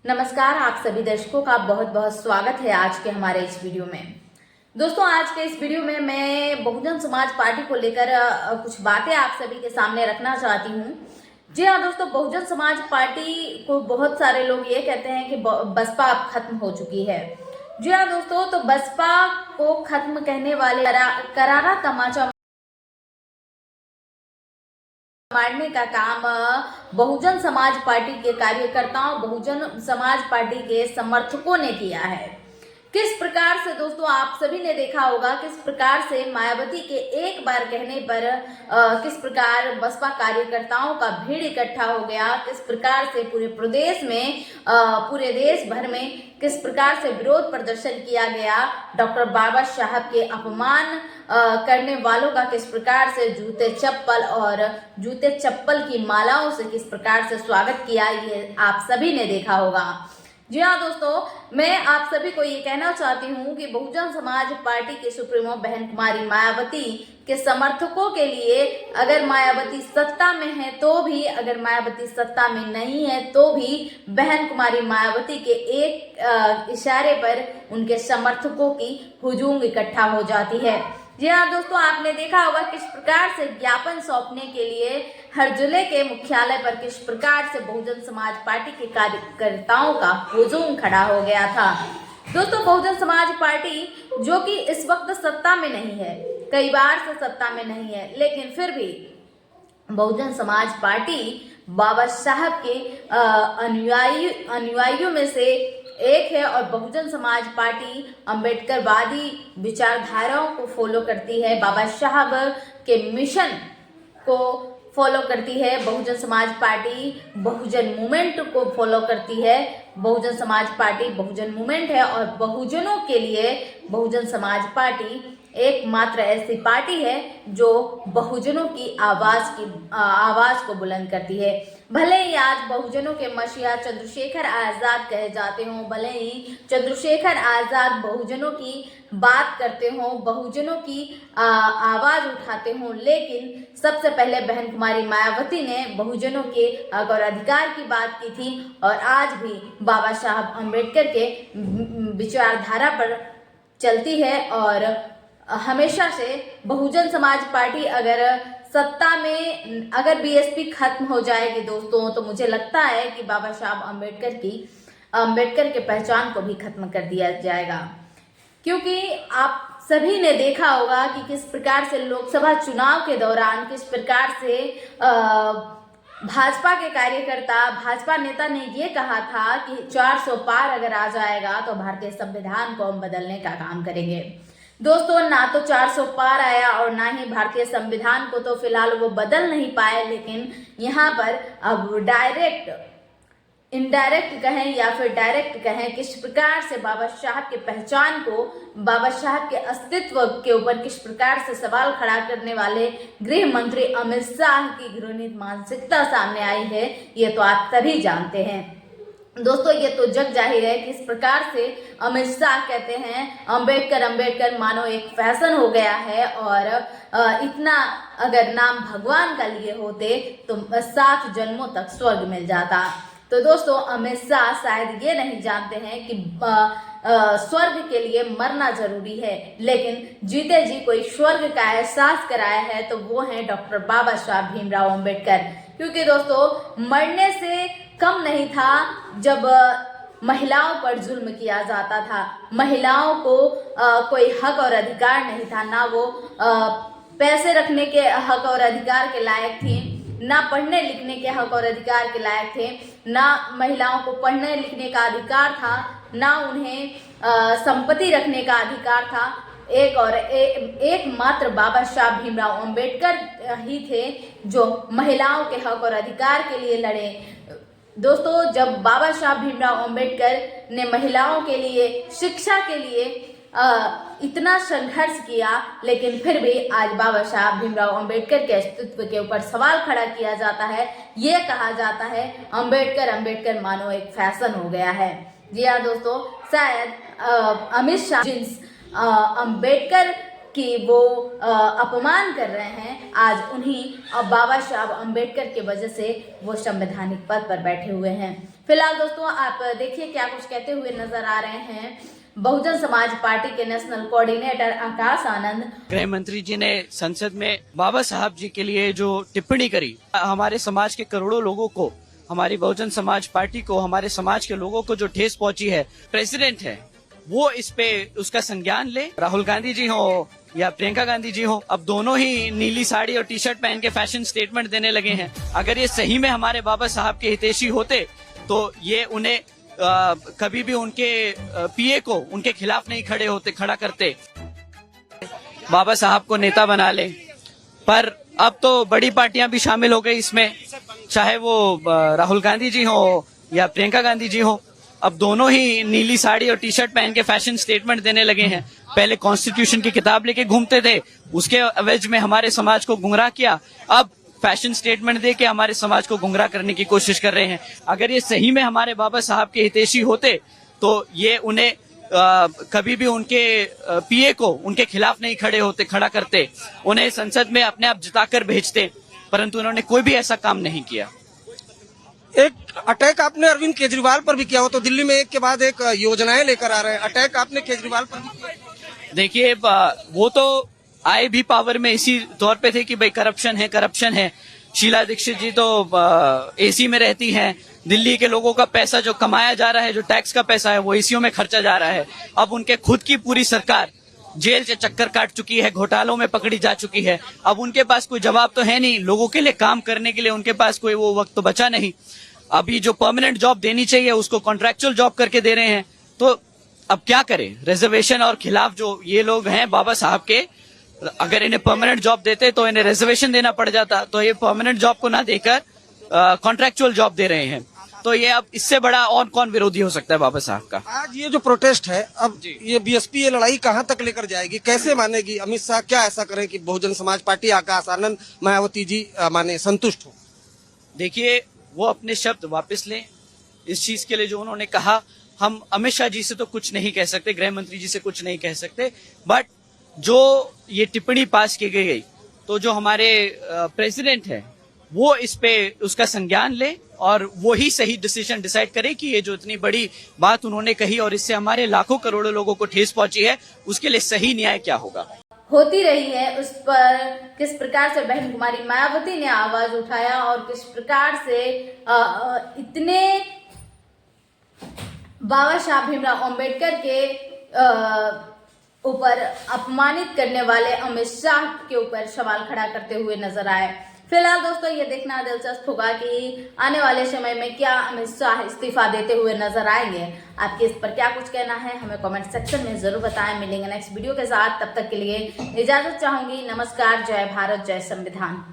नमस्कार, आप सभी दर्शकों का बहुत बहुत स्वागत है आज के हमारे इस वीडियो में। दोस्तों, आज के इस वीडियो में मैं बहुजन समाज पार्टी को लेकर कुछ बातें आप सभी के सामने रखना चाहती हूँ। जी हाँ दोस्तों, बहुजन समाज पार्टी को बहुत सारे लोग ये कहते हैं कि बसपा अब खत्म हो चुकी है। जी हाँ दोस्तों, तो बसपा को खत्म कहने वाले करारा तमाचा मारने का काम बहुजन समाज पार्टी के कार्यकर्ताओं, बहुजन समाज पार्टी के समर्थकों ने किया है। किस प्रकार से दोस्तों, आप सभी ने देखा होगा किस प्रकार से मायावती के एक बार कहने पर किस प्रकार बसपा कार्यकर्ताओं का भीड़ इकट्ठा हो गया, किस प्रकार से पूरे प्रदेश में पूरे देश भर में किस प्रकार से विरोध प्रदर्शन किया गया, डॉक्टर बाबा साहब के अपमान करने वालों का किस प्रकार से जूते चप्पल की मालाओं से किस प्रकार से स्वागत किया, ये आप सभी ने देखा होगा। जी हाँ दोस्तों, मैं आप सभी को ये कहना चाहती हूँ कि बहुजन समाज पार्टी के सुप्रीमो बहन कुमारी मायावती के समर्थकों के लिए अगर मायावती सत्ता में है तो भी, अगर मायावती सत्ता में नहीं है तो भी बहन कुमारी मायावती के एक इशारे पर उनके समर्थकों की हुजूम इकट्ठा हो जाती है। जी हाँ दोस्तों, आपने देखा होगा किस प्रकार से ज्ञापन सौंपने के लिए हर जिले के मुख्यालय पर किस प्रकार से बहुजन समाज पार्टी के कार्यकर्ताओं का हुजूम खड़ा हो गया था। दोस्तों, बहुजन समाज पार्टी जो कि इस वक्त सत्ता में नहीं है, कई बार से सत्ता में नहीं है, लेकिन फिर भी बहुजन समाज पार्टी बाबा साहब के अनुयायियों में से एक है और बहुजन समाज पार्टी अम्बेडकरवादी विचारधाराओं को फॉलो करती है, बाबा साहब के मिशन को फॉलो करती है। बहुजन समाज पार्टी बहुजन मूवमेंट को फॉलो करती है। बहुजन समाज पार्टी बहुजन मूवमेंट है और बहुजनों के लिए बहुजन समाज पार्टी एकमात्र ऐसी पार्टी है जो बहुजनों की आवाज को बुलंद करती है। भले ही आज बहुजनों के मसीहा चंद्रशेखर आजाद कहे जाते हों, भले ही चंद्रशेखर आजाद बहुजनों की बात करते हों, बहुजनों की आवाज उठाते हों, लेकिन सबसे पहले बहन कुमारी मायावती ने बहुजनों के हक और अधिकार की बात की थी और आज भी बाबा साहब अम्बेडकर के विचारधारा पर चलती है। और हमेशा से बहुजन समाज पार्टी अगर सत्ता में, अगर बीएसपी खत्म हो जाएगी दोस्तों, तो मुझे लगता है कि बाबा साहब अम्बेडकर के पहचान को भी खत्म कर दिया जाएगा। क्योंकि आप सभी ने देखा होगा कि किस प्रकार से लोकसभा चुनाव के दौरान किस प्रकार से भाजपा के कार्यकर्ता, भाजपा नेता ने ये कहा था कि 400 पार अगर आ जाएगा तो भारतीय संविधान को हम बदलने का काम करेंगे। दोस्तों, ना तो 400 पार आया और ना ही भारतीय संविधान को तो फिलहाल वो बदल नहीं पाए, लेकिन यहाँ पर अब इनडायरेक्ट कहें या फिर डायरेक्ट कहें, किस प्रकार से बाबा साहब के पहचान को, बाबा साहब के अस्तित्व के ऊपर किस प्रकार से सवाल खड़ा करने वाले गृह मंत्री अमित शाह की घृणित मानसिकता सामने आई है, ये तो आप सभी जानते हैं। दोस्तों, ये तो जग जाहिर है कि इस प्रकार से अमित शाह कहते हैं अम्बेडकर मानो एक फैशन हो गया है और इतना अगर नाम भगवान का लिए होते तो 7 जन्मों तक स्वर्ग मिल जाता। तो दोस्तों, अमित शाह शायद ये नहीं जानते हैं कि स्वर्ग के लिए मरना जरूरी है, लेकिन जीते जी कोई स्वर्ग का एहसास कराया है तो वो है डॉक्टर बाबा साहब भीमराव अम्बेडकर। क्योंकि दोस्तों, मरने से कम नहीं था जब महिलाओं पर जुल्म किया जाता था, महिलाओं को कोई हक और अधिकार नहीं था, ना वो पैसे रखने के हक और अधिकार के लायक थी, ना पढ़ने लिखने के हक और अधिकार के लायक थे, ना महिलाओं को पढ़ने लिखने का अधिकार था, ना उन्हें संपत्ति रखने का अधिकार था। एकमात्र बाबा साहब भीमराव अम्बेडकर ही थे जो महिलाओं के हक और अधिकार के लिए लड़े। दोस्तों, जब बाबा साहब भीमराव अम्बेडकर ने महिलाओं के लिए, शिक्षा के लिए इतना संघर्ष किया, लेकिन फिर भी आज बाबा साहब भीमराव अम्बेडकर के अस्तित्व के ऊपर सवाल खड़ा किया जाता है। ये कहा जाता है अम्बेडकर मानो एक फैशन हो गया है। जी हाँ दोस्तों, शायद अमित शाह अम्बेडकर कि वो अपमान कर रहे हैं, आज उन्हीं बाबा साहब अम्बेडकर की वजह से वो संवैधानिक पद पर बैठे हुए हैं। फिलहाल दोस्तों आप देखिए क्या कुछ कहते हुए नजर आ रहे हैं बहुजन समाज पार्टी के नेशनल कोऑर्डिनेटर आकाश आनंद। गृह मंत्री जी ने संसद में बाबा साहब जी के लिए जो टिप्पणी करी, हमारे समाज के करोड़ों लोगों को, हमारी बहुजन समाज पार्टी को, हमारे समाज के लोगों को जो ठेस पहुंची है, प्रेसिडेंट है वो इस पे उसका संज्ञान ले। राहुल गांधी जी हो या प्रियंका गांधी जी हो, अब दोनों ही नीली साड़ी और टी शर्ट पहन के फैशन स्टेटमेंट देने लगे हैं। अगर ये सही में हमारे बाबा साहब के हितैषी होते तो ये उन्हें कभी भी उनके पीए को उनके खिलाफ नहीं खड़ा करते, बाबा साहब को नेता बना ले। पर अब तो बड़ी पार्टियां भी शामिल हो गई इसमें, चाहे वो राहुल गांधी जी हो या प्रियंका गांधी जी हो, अब दोनों ही नीली साड़ी और टी शर्ट पहन के फैशन स्टेटमेंट देने लगे हैं। पहले कॉन्स्टिट्यूशन की किताब लेके घूमते थे, उसके एवज में हमारे समाज को गुमराह किया, अब फैशन स्टेटमेंट दे के हमारे समाज को गुमराह करने की कोशिश कर रहे हैं। अगर ये सही में हमारे बाबा साहब के हितैषी होते तो ये उन्हें कभी भी उनके पीए को उनके खिलाफ नहीं खड़ा करते, उन्हें संसद में अपने आप जिताकर भेजते, परंतु उन्होंने कोई भी ऐसा काम नहीं किया। एक अटैक आपने अरविंद केजरीवाल पर भी किया हो, तो दिल्ली में एक के बाद एक योजनाएं लेकर आ रहे हैं, अटैक आपने केजरीवाल पर भी किया। देखिए वो तो आए भी पावर में इसी तौर पे थे कि भाई करप्शन है। शीला दीक्षित जी तो एसी में रहती हैं, दिल्ली के लोगों का पैसा जो कमाया जा रहा है, जो टैक्स का पैसा है, वो एसीओ में खर्चा जा रहा है। अब उनके खुद की पूरी सरकार जेल से चक्कर काट चुकी है, घोटालों में पकड़ी जा चुकी है। अब उनके पास कोई जवाब तो है नहीं, लोगों के लिए काम करने के लिए उनके पास कोई वो वक्त तो बचा नहीं। अभी जो परमानेंट जॉब देनी चाहिए उसको कॉन्ट्रैक्चुअल जॉब करके दे रहे हैं, तो अब क्या करें। रिजर्वेशन और खिलाफ जो ये लोग हैं बाबा साहब के, अगर इन्हें परमानेंट जॉब देते तो इन्हें रिजर्वेशन देना पड़ जाता, तो ये परमानेंट जॉब को ना देकर कॉन्ट्रैक्चुअल जॉब दे रहे हैं। तो ये अब इससे बड़ा और कौन विरोधी हो सकता है बाबा साहब का। आज ये जो प्रोटेस्ट है, अब ये बीएसपी ये लड़ाई कहां तक लेकर जाएगी, कैसे मानेगी? अमित शाह क्या ऐसा करें कि बहुजन समाज पार्टी, आकाश आनंद, मायावती जी माने संतुष्ट हो? देखिए वो अपने शब्द वापस लें इस चीज के लिए जो उन्होंने कहा। हम अमित शाह जी से तो कुछ नहीं कह सकते, गृह मंत्री जी से कुछ नहीं कह सकते, बट जो ये टिप्पणी पास की गई तो जो हमारे प्रेसिडेंट है वो इस पे उसका संज्ञान ले और वो ही सही डिसीजन डिसाइड करे कि ये जो इतनी बड़ी बात उन्होंने कही और इससे हमारे लाखों करोड़ों लोगों को ठेस पहुंची है, उसके लिए सही न्याय क्या होगा होती रही है, उस पर किस प्रकार से बहन कुमारी मायावती ने आवाज उठाया और किस प्रकार से इतने बाबा साहब भीमराव अंबेडकर के ऊपर अपमानित करने वाले अमित शाह के ऊपर सवाल खड़ा करते हुए नजर आए। फिलहाल दोस्तों ये देखना दिलचस्प होगा कि आने वाले समय में क्या अमित शाह इस्तीफा देते हुए नजर आएंगे। आपके इस पर क्या कुछ कहना है हमें कमेंट सेक्शन में जरूर बताएं। मिलेंगे नेक्स्ट वीडियो के साथ, तब तक के लिए इजाजत चाहूंगी। नमस्कार, जय भारत, जय संविधान।